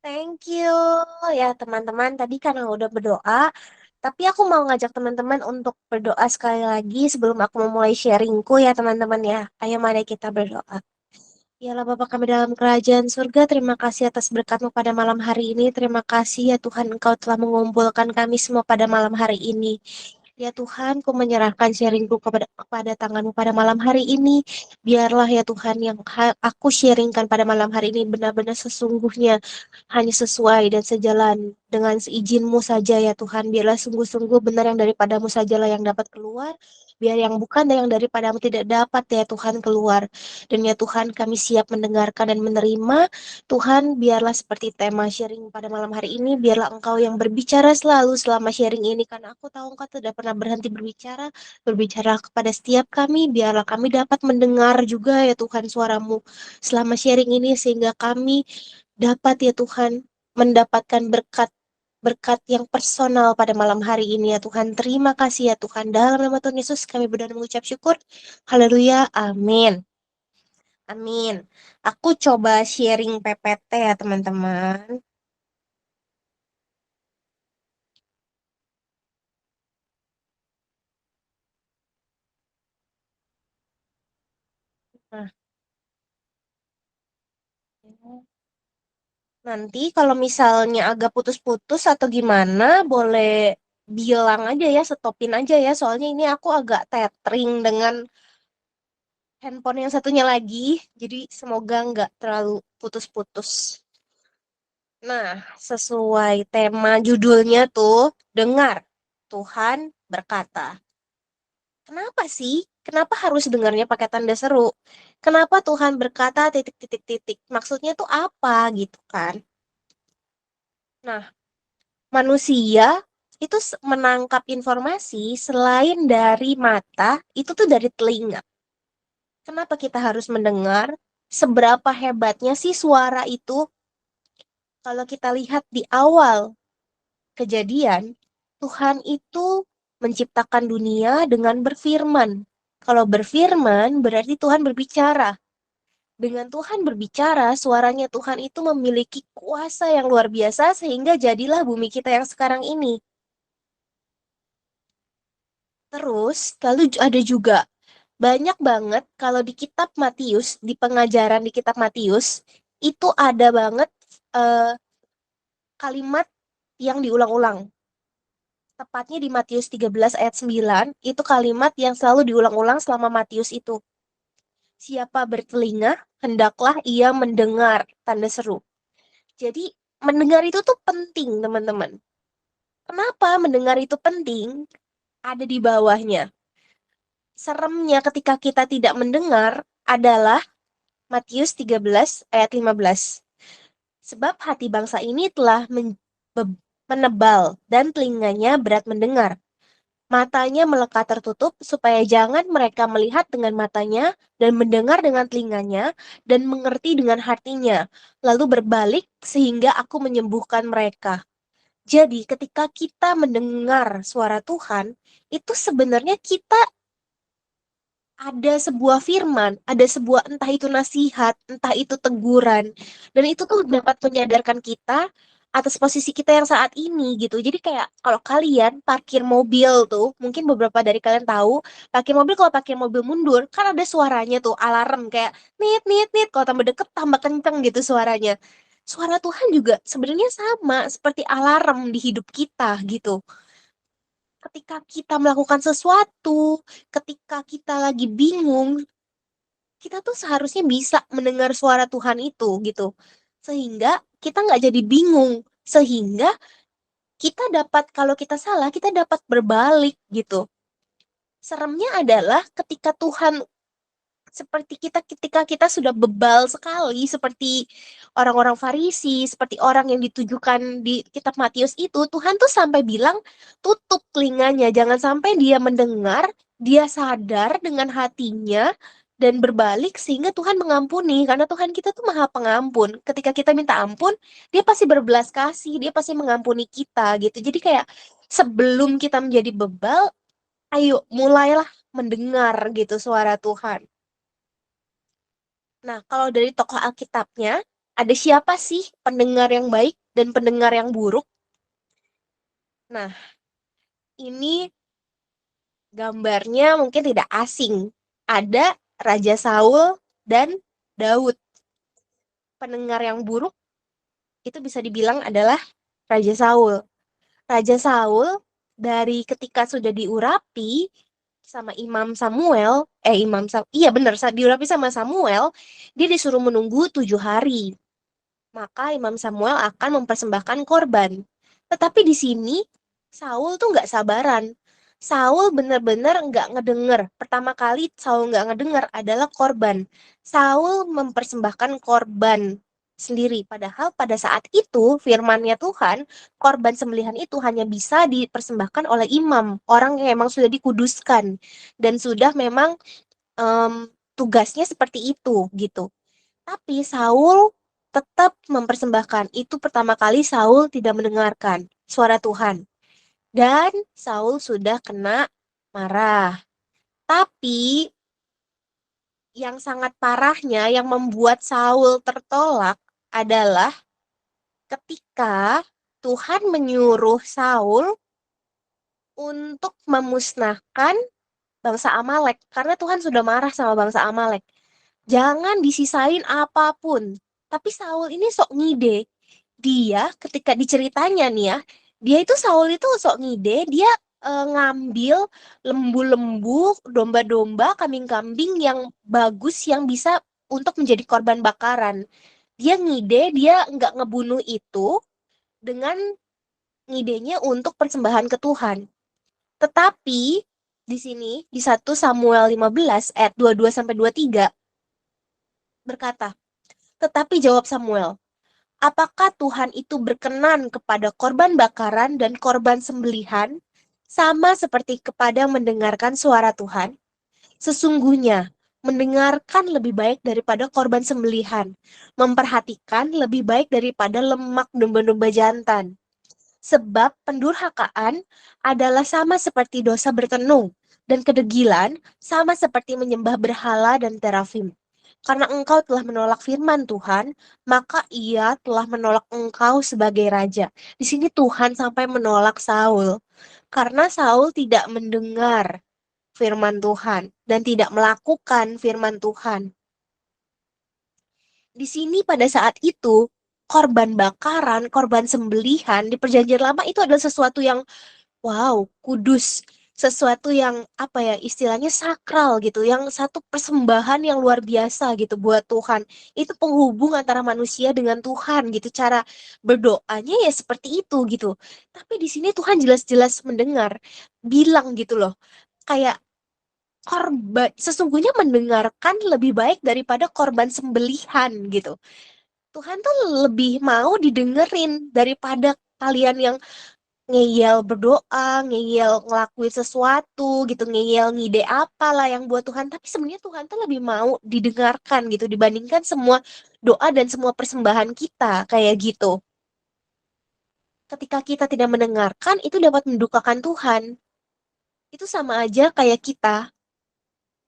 Thank you ya teman-teman. Tadi karena udah berdoa, tapi aku mau ngajak teman-teman untuk berdoa sekali lagi sebelum aku memulai sharingku ya teman-teman ya. Ayo mari kita berdoa. Yalah Bapa kami dalam kerajaan surga, terima kasih atas berkat-Mu pada malam hari ini. Terima kasih ya Tuhan Engkau telah mengumpulkan kami semua pada malam hari ini. Ya Tuhan, ku menyerahkan sharingku kepada tangan-Mu pada malam hari ini. Biarlah ya Tuhan yang aku sharingkan pada malam hari ini benar-benar sesungguhnya hanya sesuai dan sejalan dengan seizin-Mu saja ya Tuhan. Biarlah sungguh-sungguh benar yang daripadamu sajalah yang dapat keluar. Biar yang bukan dan yang daripadamu tidak dapat ya Tuhan keluar. Dan ya Tuhan kami siap mendengarkan dan menerima. Tuhan biarlah seperti tema sharing pada malam hari ini. Biarlah Engkau yang berbicara selalu selama sharing ini. Karena aku tahu Engkau tidak pernah berhenti berbicara. Berbicara kepada setiap kami. Biarlah kami dapat mendengar juga ya Tuhan suaramu selama sharing ini. Sehingga kami dapat ya Tuhan mendapatkan berkat berkat yang personal pada malam hari ini ya Tuhan. Terima kasih ya Tuhan. Dalam nama Tuhan Yesus kami berdoa dan mengucap syukur. Haleluya. Amin. Amin. Aku coba sharing PPT ya teman-teman. Nah, nanti kalau misalnya agak putus-putus atau gimana, boleh bilang aja ya, stopin aja ya. Soalnya ini aku agak tethering dengan handphone yang satunya lagi. Jadi semoga nggak terlalu putus-putus. Nah, sesuai tema judulnya tuh, dengar. Tuhan berkata. Kenapa sih? Kenapa harus dengarnya pakai tanda seru? Kenapa Tuhan berkata titik titik titik? Maksudnya tuh apa gitu kan? Nah, manusia itu menangkap informasi selain dari mata, itu tuh dari telinga. Kenapa kita harus mendengar? Seberapa hebatnya sih suara itu? Kalau kita lihat di awal kejadian, Tuhan itu menciptakan dunia dengan berfirman. Kalau berfirman berarti Tuhan berbicara. Dengan Tuhan berbicara, suaranya Tuhan itu memiliki kuasa yang luar biasa sehingga jadilah bumi kita yang sekarang ini. Terus, lalu ada juga banyak banget kalau di kitab Matius, di pengajaran di kitab Matius, itu ada banget eh, kalimat yang diulang-ulang. Tepatnya di Matius 13 ayat 9, itu kalimat yang selalu diulang-ulang selama Matius itu. Siapa bertelinga, hendaklah ia mendengar, tanda seru. Jadi, mendengar itu tuh penting, teman-teman. Kenapa mendengar itu penting? Ada di bawahnya. Seremnya ketika kita tidak mendengar adalah Matius 13 ayat 15. Sebab hati bangsa ini telah menebal dan telinganya berat mendengar. Matanya melekat tertutup supaya jangan mereka melihat dengan matanya dan mendengar dengan telinganya dan mengerti dengan hatinya, lalu berbalik sehingga aku menyembuhkan mereka. Jadi ketika kita mendengar suara Tuhan, itu sebenarnya kita ada sebuah firman, ada sebuah entah itu nasihat, entah itu teguran, dan itu tuh dapat menyadarkan kita atas posisi kita yang saat ini gitu. Jadi kayak kalau kalian parkir mobil tuh, mungkin beberapa dari kalian tahu, parkir mobil kalau parkir mobil mundur kan ada suaranya tuh alarm kayak nit nit nit, kalau tambah deket tambah kenceng gitu suaranya. Suara Tuhan juga sebenarnya sama seperti alarm di hidup kita gitu. Ketika kita melakukan sesuatu, ketika kita lagi bingung, kita tuh seharusnya bisa mendengar suara Tuhan itu gitu. Sehingga kita nggak jadi bingung. Sehingga kita dapat, kalau kita salah, kita dapat berbalik gitu. Seremnya adalah ketika Tuhan seperti kita ketika kita sudah bebal sekali seperti orang-orang Farisi, seperti orang yang ditujukan di kitab Matius itu, Tuhan tuh sampai bilang tutup telinganya, jangan sampai dia mendengar, dia sadar dengan hatinya dan berbalik sehingga Tuhan mengampuni karena Tuhan kita tuh Maha Pengampun. Ketika kita minta ampun, dia pasti berbelas kasih, dia pasti mengampuni kita gitu. Jadi kayak sebelum kita menjadi bebal, ayo mulailah mendengar gitu suara Tuhan. Nah, kalau dari tokoh Alkitabnya, Ada siapa sih pendengar yang baik dan pendengar yang buruk? Nah, ini gambarnya mungkin tidak asing. Ada Raja Saul dan Daud. Pendengar yang buruk itu bisa dibilang adalah Raja Saul. Raja Saul dari ketika sudah diurapi sama Imam Samuel, iya benar, diurapi sama Samuel, dia disuruh menunggu 7 hari. Maka Imam Samuel akan mempersembahkan korban. Tetapi di sini Saul tuh nggak sabaran. Saul benar-benar nggak ngedenger. Pertama kali Saul nggak ngedenger adalah korban. Saul mempersembahkan korban sendiri. Padahal pada saat itu firmannya Tuhan, korban sembelihan itu hanya bisa dipersembahkan oleh imam, orang yang memang sudah dikuduskan dan sudah memang em, tugasnya seperti itu gitu. Tapi Saul tetap mempersembahkan. Itu pertama kali Saul tidak mendengarkan suara Tuhan. Dan Saul sudah kena marah. Tapi yang sangat parahnya yang membuat Saul tertolak adalah ketika Tuhan menyuruh Saul untuk memusnahkan bangsa Amalek. Karena Tuhan sudah marah sama bangsa Amalek. Jangan disisain apapun. Tapi Saul ini sok ngide. Dia ketika diceritanya nih ya, dia itu Saul itu sok ngide, dia ngambil lembu-lembu, domba-domba, kambing-kambing yang bagus yang bisa untuk menjadi korban bakaran. Dia ngide, dia nggak ngebunuh itu dengan ngidenya untuk persembahan ke Tuhan. Tetapi di sini di 1 Samuel 15 ayat 22 sampai 23 berkata, "Tetapi jawab Samuel, apakah Tuhan itu berkenan kepada korban bakaran dan korban sembelihan sama seperti kepada mendengarkan suara Tuhan? Sesungguhnya mendengarkan lebih baik daripada korban sembelihan, memperhatikan lebih baik daripada lemak domba-domba jantan. Sebab pendurhakaan adalah sama seperti dosa bertenung, dan kedegilan sama seperti menyembah berhala dan terafim. Karena engkau telah menolak firman Tuhan, maka ia telah menolak engkau sebagai raja." Di sini Tuhan sampai menolak Saul, karena Saul tidak mendengar firman Tuhan dan tidak melakukan firman Tuhan. Di sini pada saat itu, korban bakaran, korban sembelihan di Perjanjian Lama itu adalah sesuatu yang wow, kudus. Sesuatu yang apa ya, istilahnya sakral gitu, yang satu persembahan yang luar biasa gitu buat Tuhan. Itu penghubung antara manusia dengan Tuhan gitu. Cara berdoanya ya seperti itu gitu. Tapi di sini Tuhan jelas-jelas mendengar, bilang gitu loh. Kayak korban sesungguhnya mendengarkan lebih baik daripada korban sembelihan gitu. Tuhan tuh lebih mau didengerin daripada kalian yang ngeyel berdoa, ngeyel ngelakuin sesuatu gitu, ngeyel ngide apalah yang buat Tuhan. Tapi sebenarnya Tuhan tuh lebih mau didengarkan gitu dibandingkan semua doa dan semua persembahan kita kayak gitu. Ketika kita tidak mendengarkan, itu dapat mendukakan Tuhan. Itu sama aja kayak kita.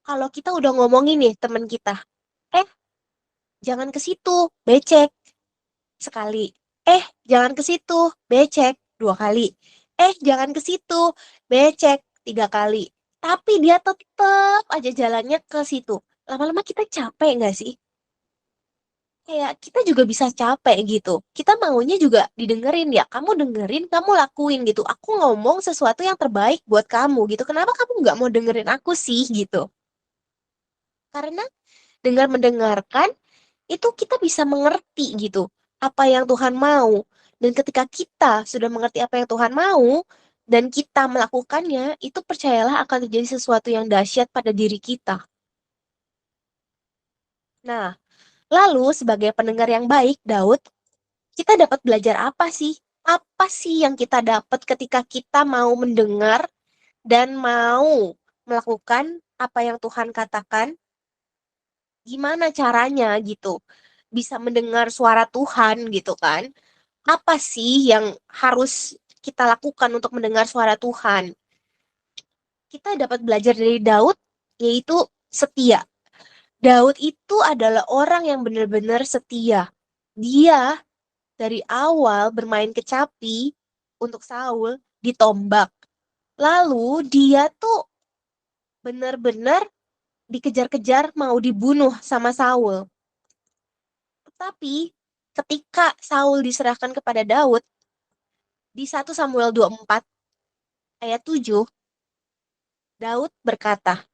Kalau kita udah ngomongin nih teman kita, eh jangan ke situ, becek sekali. Jangan ke situ, becek 2 kali. Jangan ke situ, becek 3 kali. Tapi dia tetap aja jalannya ke situ. Lama-lama kita capek nggak sih? Kayak kita juga bisa capek gitu. Kita maunya juga didengerin ya. Kamu dengerin, kamu lakuin gitu. Aku ngomong sesuatu yang terbaik buat kamu gitu. Kenapa kamu nggak mau dengerin aku sih gitu? Karena dengan mendengarkan itu kita bisa mengerti gitu apa yang Tuhan mau. Dan ketika kita sudah mengerti apa yang Tuhan mau dan kita melakukannya, itu percayalah akan terjadi sesuatu yang dahsyat pada diri kita. Nah, lalu sebagai pendengar yang baik, Daud, kita dapat belajar apa sih? Apa sih yang kita dapat ketika kita mau mendengar dan mau melakukan apa yang Tuhan katakan? Gimana caranya gitu? Bisa mendengar suara Tuhan gitu kan? Apa sih yang harus kita lakukan untuk mendengar suara Tuhan? Kita dapat belajar dari Daud, yaitu setia. Daud itu adalah orang yang benar-benar setia. Dia dari awal bermain kecapi untuk Saul ditombak. Lalu dia tuh benar-benar dikejar-kejar mau dibunuh sama Saul. Tetapi ketika Saul diserahkan kepada Daud di 1 Samuel 24 ayat 7, Daud berkata,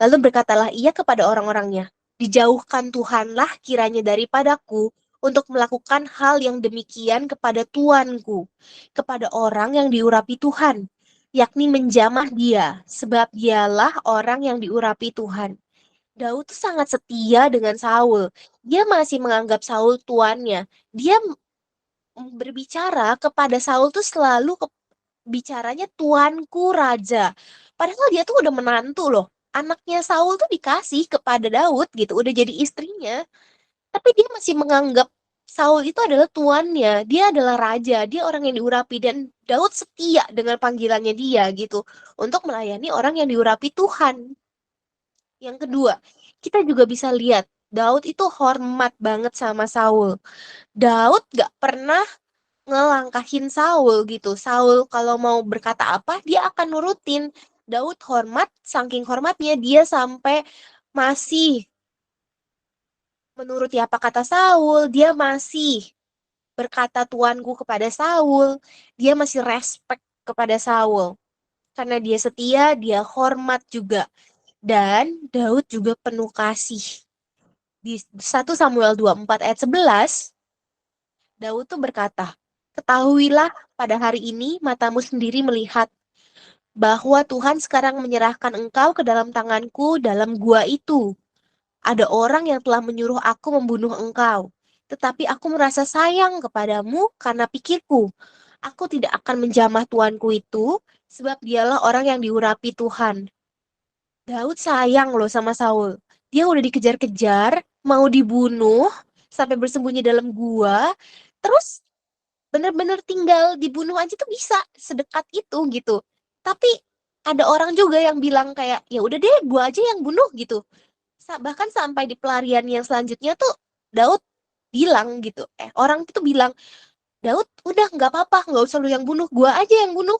lalu berkatalah ia kepada orang-orangnya, dijauhkan Tuhanlah kiranya daripadaku untuk melakukan hal yang demikian kepada tuanku, kepada orang yang diurapi Tuhan, yakni menjamah dia, sebab dialah orang yang diurapi Tuhan. Daud tuh sangat setia dengan Saul. Dia masih menganggap Saul tuannya. Dia berbicara kepada Saul tuh selalu bicaranya tuanku raja. Padahal dia tuh udah menantu loh. Anaknya Saul tuh dikasih kepada Daud gitu, udah jadi istrinya. Tapi dia masih menganggap Saul itu adalah tuannya. Dia adalah raja, dia orang yang diurapi dan Daud setia dengan panggilannya dia gitu untuk melayani orang yang diurapi Tuhan. Yang kedua, kita juga bisa lihat Daud itu hormat banget sama Saul. Daud gak pernah ngelangkahin Saul gitu. Saul kalau mau berkata apa, dia akan nurutin. Daud hormat, saking hormatnya dia sampai masih menuruti apa kata Saul, dia masih berkata tuanku kepada Saul, dia masih respect kepada Saul. Karena dia setia, dia hormat juga. Dan Daud juga penuh kasih. Di 1 Samuel 24 ayat 11, Daud tuh berkata, ketahuilah pada hari ini matamu sendiri melihat bahwa Tuhan sekarang menyerahkan engkau ke dalam tanganku dalam gua itu. Ada orang yang telah menyuruh aku membunuh engkau. Tetapi aku merasa sayang kepadamu karena pikirku, aku tidak akan menjamah tuanku itu, sebab dialah orang yang diurapi Tuhan. Daud sayang loh sama Saul. Dia udah dikejar-kejar, mau dibunuh, sampai bersembunyi dalam gua. Terus bener-bener tinggal dibunuh aja tuh bisa sedekat itu gitu. Tapi ada orang juga yang bilang kayak ya udah deh gua aja yang bunuh gitu. Bahkan sampai di pelarian yang selanjutnya tuh Daud bilang gitu. Orang itu bilang, Daud udah nggak apa-apa, nggak usah lu yang bunuh, gua aja yang bunuh.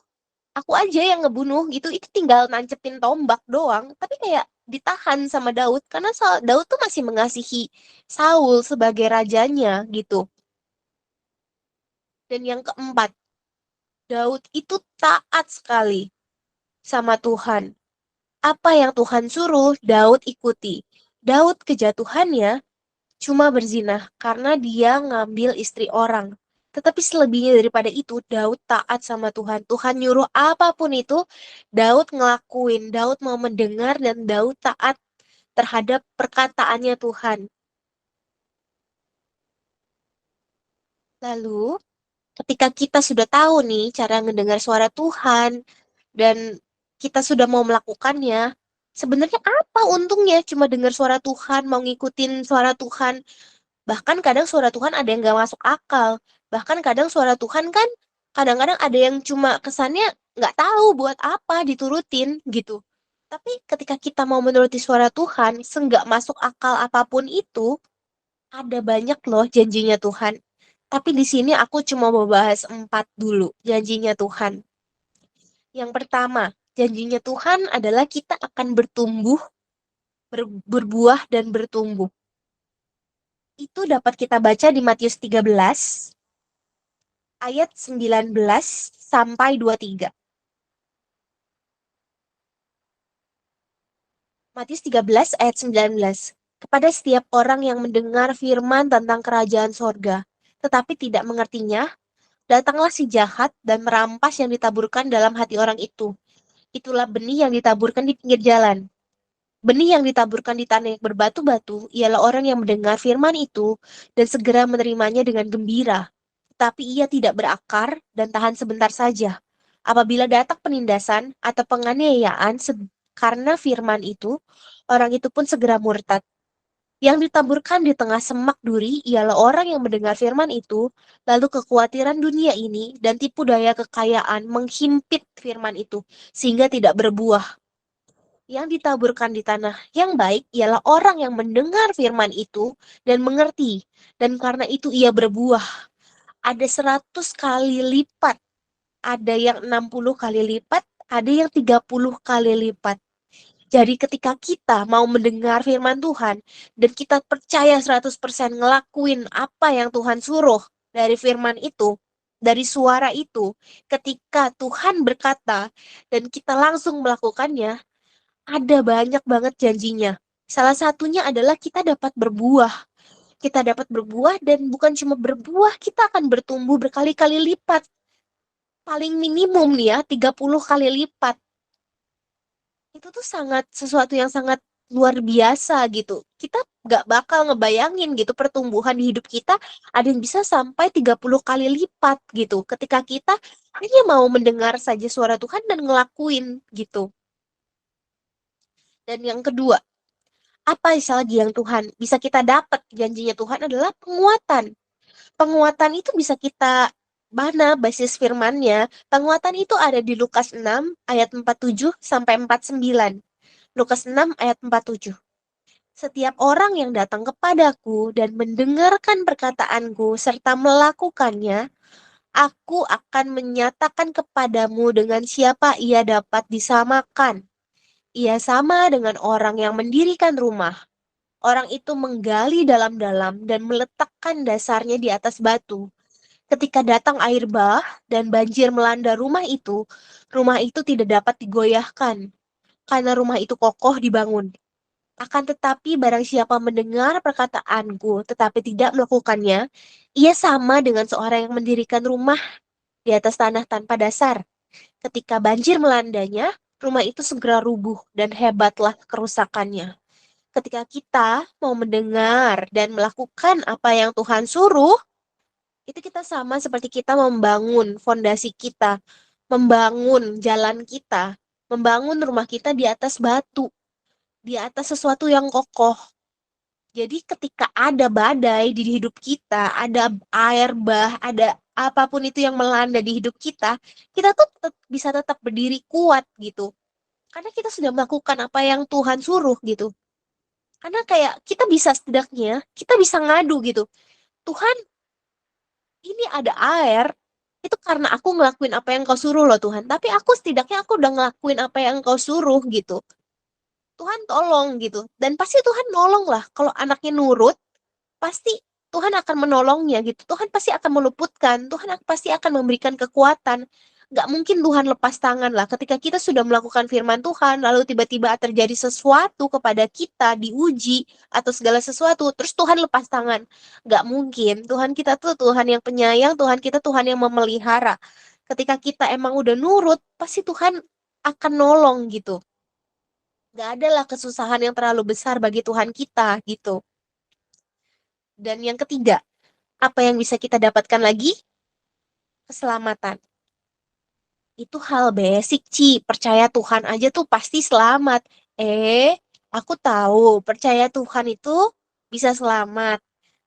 Aku aja yang ngebunuh gitu. Itu tinggal nancepin tombak doang. Tapi kayak ditahan sama Daud karena Daud tuh masih mengasihi Saul sebagai rajanya gitu. Dan yang keempat, Daud itu taat sekali sama Tuhan. Apa yang Tuhan suruh, Daud ikuti. Daud kejatuhannya cuma berzinah karena dia ngambil istri orang. Tetapi selebihnya daripada itu, Daud taat sama Tuhan. Tuhan nyuruh apapun itu, Daud ngelakuin. Daud mau mendengar dan Daud taat terhadap perkataannya Tuhan. Lalu, ketika kita sudah tahu nih cara mendengar suara Tuhan, dan kita sudah mau melakukannya, sebenarnya apa untungnya cuma dengar suara Tuhan, mau ngikutin suara Tuhan? Bahkan kadang suara Tuhan ada yang gak masuk akal. Bahkan kadang suara Tuhan kan kadang-kadang ada yang cuma kesannya nggak tahu buat apa diturutin gitu. Tapi ketika kita mau menuruti suara Tuhan, seenggak masuk akal apapun itu, ada banyak loh janjinya Tuhan. Tapi di sini aku cuma mau bahas 4 dulu janjinya Tuhan. Yang pertama, janjinya Tuhan adalah kita akan bertumbuh, berbuah dan bertumbuh. Itu dapat kita baca di Matius 13 ayat 19 sampai 23. Matius 13 ayat 19. Kepada setiap orang yang mendengar firman tentang kerajaan sorga, tetapi tidak mengertinya, datanglah si jahat dan merampas yang ditaburkan dalam hati orang itu. Itulah benih yang ditaburkan di pinggir jalan. Benih yang ditaburkan di tanah yang berbatu-batu ialah orang yang mendengar firman itu dan segera menerimanya dengan gembira. Tetapi ia tidak berakar dan tahan sebentar saja. Apabila datang penindasan atau penganiayaan karena firman itu, orang itu pun segera murtad. Yang ditaburkan di tengah semak duri ialah orang yang mendengar firman itu, lalu kekhawatiran dunia ini dan tipu daya kekayaan menghimpit firman itu, sehingga tidak berbuah. Yang ditaburkan di tanah yang baik ialah orang yang mendengar firman itu dan mengerti. Dan karena itu ia berbuah. Ada 100 kali lipat, ada yang 60 kali lipat, ada yang 30 kali lipat. Jadi ketika kita mau mendengar firman Tuhan dan kita percaya 100% ngelakuin apa yang Tuhan suruh dari firman itu, dari suara itu, ketika Tuhan berkata dan kita langsung melakukannya, ada banyak banget janjinya. Salah satunya adalah kita dapat berbuah. Kita dapat berbuah dan bukan cuma berbuah, kita akan bertumbuh berkali-kali lipat. Paling minimum nih ya, 30 kali lipat. Itu tuh sangat sesuatu yang sangat luar biasa gitu. Kita nggak bakal ngebayangin gitu pertumbuhan di hidup kita ada yang bisa sampai 30 kali lipat gitu. Ketika kita hanya mau mendengar saja suara Tuhan dan ngelakuin gitu. Dan yang kedua, apa lagi yang Tuhan bisa kita dapat janjinya Tuhan adalah penguatan. Penguatan itu bisa kita mana basis firmannya. Penguatan itu ada di Lukas 6 ayat 47 sampai 49. Lukas 6 ayat 47. Setiap orang yang datang kepadaku dan mendengarkan perkataanku serta melakukannya, aku akan menyatakan kepadamu dengan siapa ia dapat disamakan. Ia sama dengan orang yang mendirikan rumah. Orang itu menggali dalam-dalam dan meletakkan dasarnya di atas batu. Ketika datang air bah dan banjir melanda rumah itu tidak dapat digoyahkan, karena rumah itu kokoh dibangun. Akan tetapi barang siapa mendengar perkataanku tetapi tidak melakukannya, ia sama dengan seorang yang mendirikan rumah di atas tanah tanpa dasar. Ketika banjir melandanya, rumah itu segera rubuh dan hebatlah kerusakannya. Ketika kita mau mendengar dan melakukan apa yang Tuhan suruh, itu kita sama seperti kita membangun fondasi kita, membangun jalan kita, membangun rumah kita di atas batu, di atas sesuatu yang kokoh. Jadi ketika ada badai di hidup kita, ada air bah, ada apapun itu yang melanda di hidup kita tuh bisa tetap berdiri kuat gitu. Karena kita sudah melakukan apa yang Tuhan suruh gitu. Karena kayak kita bisa setidaknya, kita bisa ngadu gitu. Tuhan, ini ada air, itu karena aku ngelakuin apa yang kau suruh loh Tuhan. Tapi aku setidaknya aku udah ngelakuin apa yang kau suruh gitu. Tuhan tolong gitu. Dan pasti Tuhan nolong lah. Kalau anaknya nurut, pasti Tuhan akan menolongnya gitu. Tuhan pasti akan meluputkan. Tuhan pasti akan memberikan kekuatan. Gak mungkin Tuhan lepas tangan lah. Ketika kita sudah melakukan firman Tuhan, lalu tiba-tiba terjadi sesuatu kepada kita, diuji, atau segala sesuatu, terus Tuhan lepas tangan. Gak mungkin. Tuhan kita tuh Tuhan yang penyayang, Tuhan kita Tuhan yang memelihara. Ketika kita emang udah nurut, pasti Tuhan akan nolong gitu. Gak ada lah kesusahan yang terlalu besar bagi Tuhan kita gitu. Dan yang ketiga, apa yang bisa kita dapatkan lagi? Keselamatan. Itu hal basic, Ci. Percaya Tuhan aja tuh pasti selamat. Aku tahu percaya Tuhan itu bisa selamat.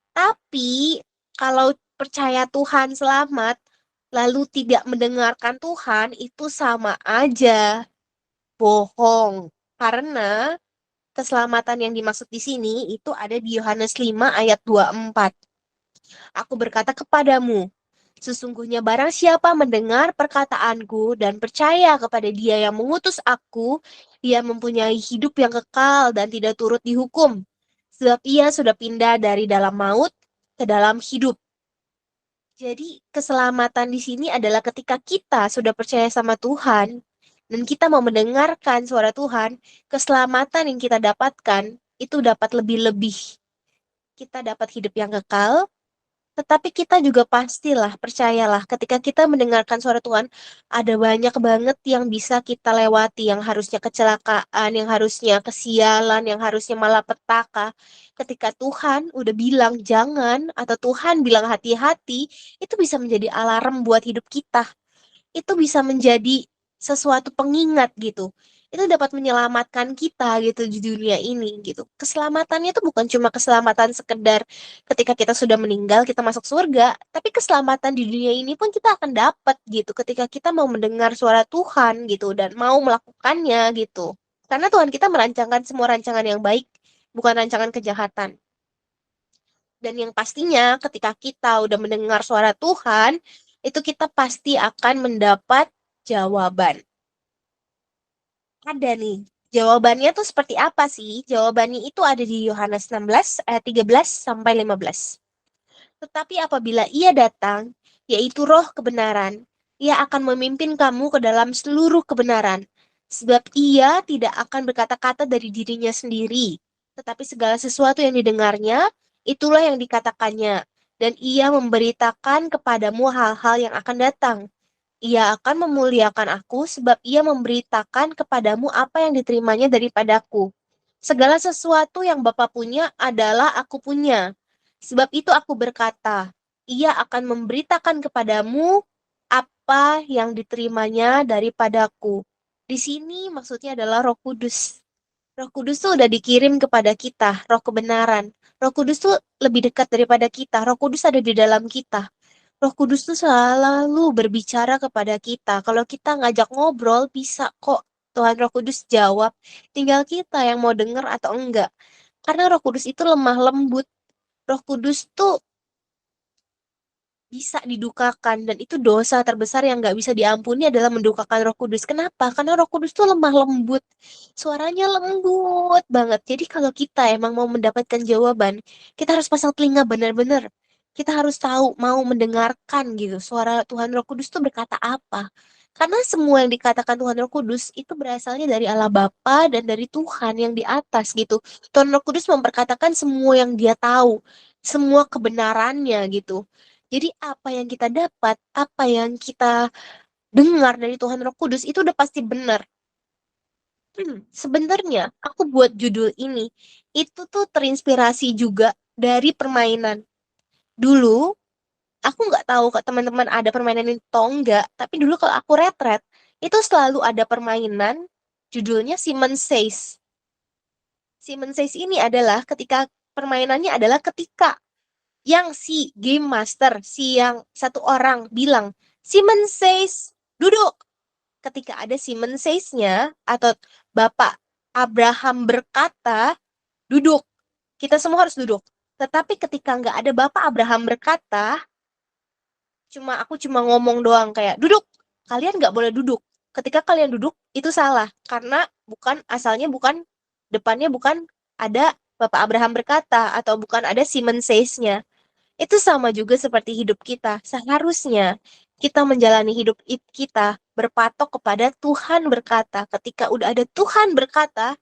Tapi kalau percaya Tuhan selamat, lalu tidak mendengarkan Tuhan, itu sama aja bohong. Karena keselamatan yang dimaksud di sini itu ada di Yohanes 5 ayat 24. Aku berkata kepadamu, sesungguhnya barang siapa mendengar perkataanku dan percaya kepada dia yang mengutus aku, dia mempunyai hidup yang kekal dan tidak turut dihukum. Sebab ia sudah pindah dari dalam maut ke dalam hidup. Jadi keselamatan di sini adalah ketika kita sudah percaya sama Tuhan dan kita mau mendengarkan suara Tuhan, keselamatan yang kita dapatkan itu dapat lebih-lebih. Kita dapat hidup yang kekal, tetapi kita juga pastilah, percayalah, ketika kita mendengarkan suara Tuhan, ada banyak banget yang bisa kita lewati, yang harusnya kecelakaan, yang harusnya kesialan, yang harusnya malapetaka. Ketika Tuhan udah bilang jangan, atau Tuhan bilang hati-hati, itu bisa menjadi alarm buat hidup kita. Itu bisa menjadi sesuatu pengingat gitu. Itu dapat menyelamatkan kita gitu di dunia ini gitu. Keselamatannya itu bukan cuma keselamatan sekedar ketika kita sudah meninggal kita masuk surga, tapi keselamatan di dunia ini pun kita akan dapat gitu ketika kita mau mendengar suara Tuhan gitu dan mau melakukannya gitu. Karena Tuhan kita merancangkan semua rancangan yang baik, bukan rancangan kejahatan. Dan yang pastinya ketika kita udah mendengar suara Tuhan, itu kita pasti akan mendapat jawaban. Ada nih. Jawabannya tuh seperti apa sih? Jawabannya itu ada di Yohanes 16 ayat 13 sampai 15. Tetapi apabila Ia datang, yaitu Roh kebenaran, Ia akan memimpin kamu ke dalam seluruh kebenaran. Sebab Ia tidak akan berkata-kata dari dirinya sendiri, tetapi segala sesuatu yang didengarnya, itulah yang dikatakannya. Dan Ia memberitakan kepadamu hal-hal yang akan datang. Ia akan memuliakan aku sebab ia memberitakan kepadamu apa yang diterimanya daripadaku. Segala sesuatu yang Bapa punya adalah aku punya. Sebab itu aku berkata, ia akan memberitakan kepadamu apa yang diterimanya daripadaku. Di sini maksudnya adalah Roh Kudus. Roh Kudus tuh udah dikirim kepada kita, Roh kebenaran. Roh Kudus tuh lebih dekat daripada kita. Roh Kudus ada di dalam kita. Roh Kudus tuh selalu berbicara kepada kita. Kalau kita ngajak ngobrol, bisa kok Tuhan Roh Kudus jawab. Tinggal kita yang mau dengar atau enggak. Karena Roh Kudus itu lemah lembut. Roh Kudus tuh bisa didukakan. Dan itu dosa terbesar yang nggak bisa diampuni adalah mendukakan Roh Kudus. Kenapa? Karena Roh Kudus tuh lemah lembut. Suaranya lembut banget. Jadi kalau kita emang mau mendapatkan jawaban, kita harus pasang telinga benar-benar. Kita harus tahu, mau mendengarkan gitu. Suara Tuhan Roh Kudus tuh berkata apa. Karena semua yang dikatakan Tuhan Roh Kudus itu berasalnya dari Allah Bapa dan dari Tuhan yang di atas gitu. Tuhan Roh Kudus memperkatakan semua yang dia tahu, semua kebenarannya gitu. Jadi apa yang kita dapat, apa yang kita dengar dari Tuhan Roh Kudus itu udah pasti benar. Sebenarnya aku buat judul ini itu tuh terinspirasi juga dari permainan. Dulu aku nggak tahu kok teman-teman ada permainan ini atau enggak, tapi dulu kalau aku retret itu selalu ada permainan judulnya Simon Says. Simon Says ini adalah ketika permainannya adalah ketika yang si game master, si yang satu orang bilang, Simon Says, duduk. Ketika ada Simon Says-nya, atau Bapak Abraham berkata, duduk. Kita semua harus duduk. Tetapi ketika nggak ada Bapak Abraham berkata, aku cuma ngomong doang kayak, duduk. Kalian nggak boleh duduk. Ketika kalian duduk, itu salah. Karena asalnya bukan, depannya bukan ada Bapak Abraham berkata, atau bukan ada Simon Says-nya. Itu sama juga seperti hidup kita. Seharusnya kita menjalani hidup kita berpatok kepada Tuhan berkata. Ketika udah ada Tuhan berkata,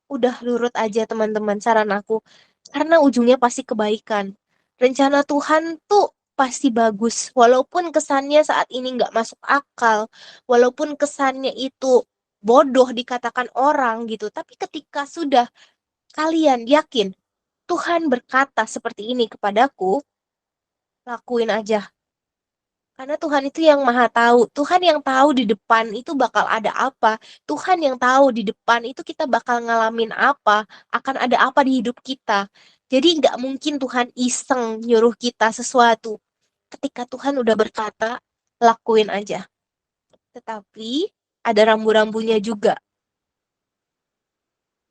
udah lurut aja teman-teman saran aku. Karena ujungnya pasti kebaikan. Rencana Tuhan tuh pasti bagus. Walaupun kesannya saat ini nggak masuk akal. Walaupun kesannya itu bodoh dikatakan orang gitu. Tapi ketika sudah kalian yakin Tuhan berkata seperti ini kepadaku, lakuin aja. Karena Tuhan itu yang maha tahu. Tuhan yang tahu di depan itu bakal ada apa. Tuhan yang tahu di depan itu kita bakal ngalamin apa. Akan ada apa di hidup kita. Jadi nggak mungkin Tuhan iseng nyuruh kita sesuatu. Ketika Tuhan udah berkata, lakuin aja. Tetapi ada rambu-rambunya juga.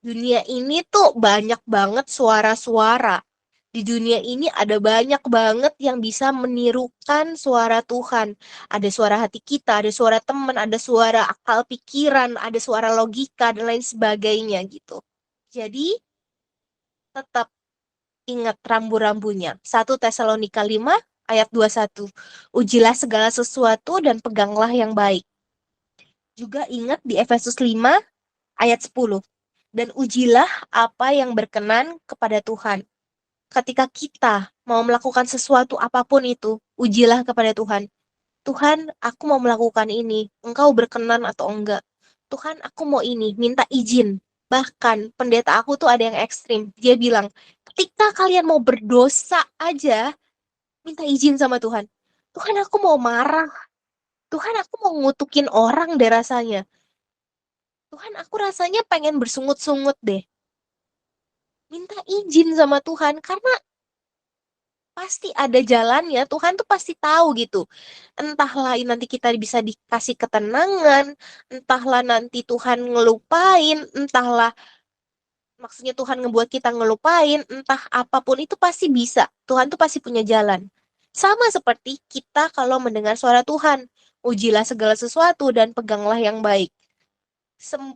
Dunia ini tuh banyak banget suara-suara. Di dunia ini ada banyak banget yang bisa menirukan suara Tuhan. Ada suara hati kita, ada suara teman, ada suara akal pikiran, ada suara logika, dan lain sebagainya gitu. Jadi, tetap ingat rambu-rambunya. 1 Tesalonika 5 ayat 21. Ujilah segala sesuatu dan peganglah yang baik. Juga ingat di Efesus 5 ayat 10. Dan ujilah apa yang berkenan kepada Tuhan. Ketika kita mau melakukan sesuatu apapun itu, ujilah kepada Tuhan. Tuhan, aku mau melakukan ini. Engkau berkenan atau enggak? Tuhan, aku mau ini. Minta izin. Bahkan pendeta aku tuh ada yang ekstrim. Dia bilang, ketika kalian mau berdosa aja, minta izin sama Tuhan. Tuhan, aku mau marah. Tuhan, aku mau ngutukin orang deh rasanya. Tuhan, aku rasanya pengen bersungut-sungut deh. Minta izin sama Tuhan. Karena pasti ada jalannya. Tuhan tuh pasti tahu gitu. Entahlah nanti kita bisa dikasih ketenangan, entahlah nanti Tuhan ngelupain, entahlah maksudnya Tuhan ngebuat kita ngelupain, entah apapun itu pasti bisa. Tuhan tuh pasti punya jalan. Sama seperti kita kalau mendengar suara Tuhan. Ujilah segala sesuatu dan peganglah yang baik.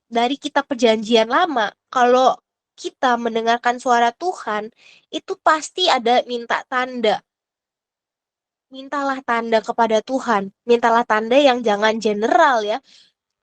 Dari kita perjanjian lama, kalau kita mendengarkan suara Tuhan, itu pasti ada minta tanda. Mintalah tanda kepada Tuhan. Mintalah tanda yang jangan general ya.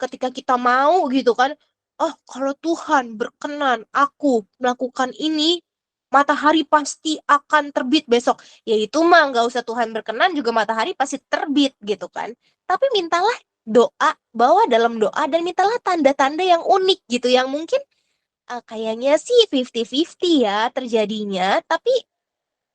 Ketika kita mau gitu kan, oh kalau Tuhan berkenan aku melakukan ini, matahari pasti akan terbit besok. Ya itu mah nggak usah Tuhan berkenan juga matahari pasti terbit gitu kan. Tapi mintalah doa, bawa dalam doa dan mintalah tanda-tanda yang unik gitu, yang mungkin kayaknya sih 50-50 ya terjadinya, tapi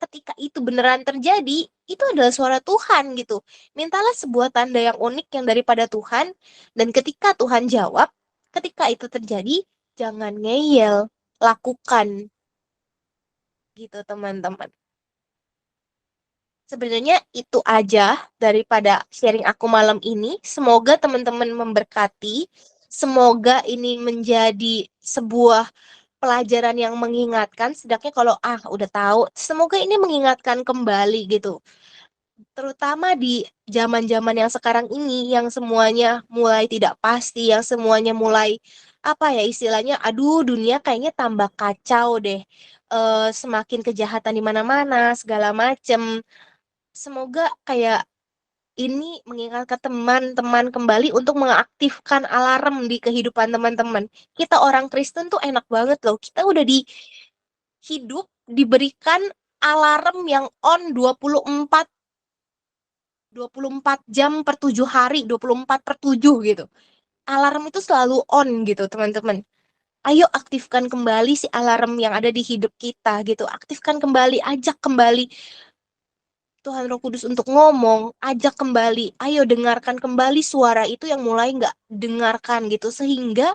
ketika itu beneran terjadi, itu adalah suara Tuhan gitu. Mintalah sebuah tanda yang unik yang daripada Tuhan, dan ketika Tuhan jawab, ketika itu terjadi, jangan ngeyel, lakukan gitu teman-teman. Sebenarnya itu aja daripada sharing aku malam ini. Semoga teman-teman memberkati. Semoga ini menjadi sebuah pelajaran yang mengingatkan. Sedangkan kalau udah tahu, semoga ini mengingatkan kembali gitu. Terutama di zaman-zaman yang sekarang ini yang semuanya mulai tidak pasti, yang semuanya mulai apa ya istilahnya, aduh dunia kayaknya tambah kacau deh. Semakin kejahatan di mana-mana, segala macem. Semoga kayak ini mengingatkan teman-teman kembali untuk mengaktifkan alarm di kehidupan teman-teman. Kita orang Kristen tuh enak banget loh. Kita udah di hidup diberikan alarm yang on 24 jam per 7 hari, 24 per 7 gitu. Alarm itu selalu on gitu, teman-teman. Ayo aktifkan kembali si alarm yang ada di hidup kita gitu. Aktifkan kembali, ajak kembali Tuhan Roh Kudus untuk ngomong, ajak kembali, ayo dengarkan kembali suara itu yang mulai nggak dengarkan gitu, sehingga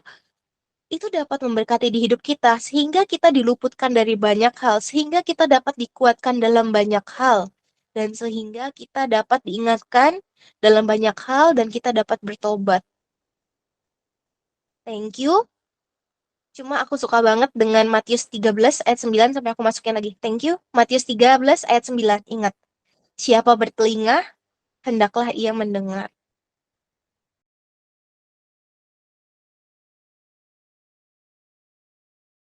itu dapat memberkati di hidup kita, sehingga kita diluputkan dari banyak hal, sehingga kita dapat dikuatkan dalam banyak hal, dan sehingga kita dapat diingatkan dalam banyak hal, dan kita dapat bertobat. Thank you. Cuma aku suka banget dengan Matius 13 ayat 9 sampai aku masukin lagi. Thank you. Matius 13 ayat 9. Ingat, siapa bertelinga, hendaklah ia mendengar.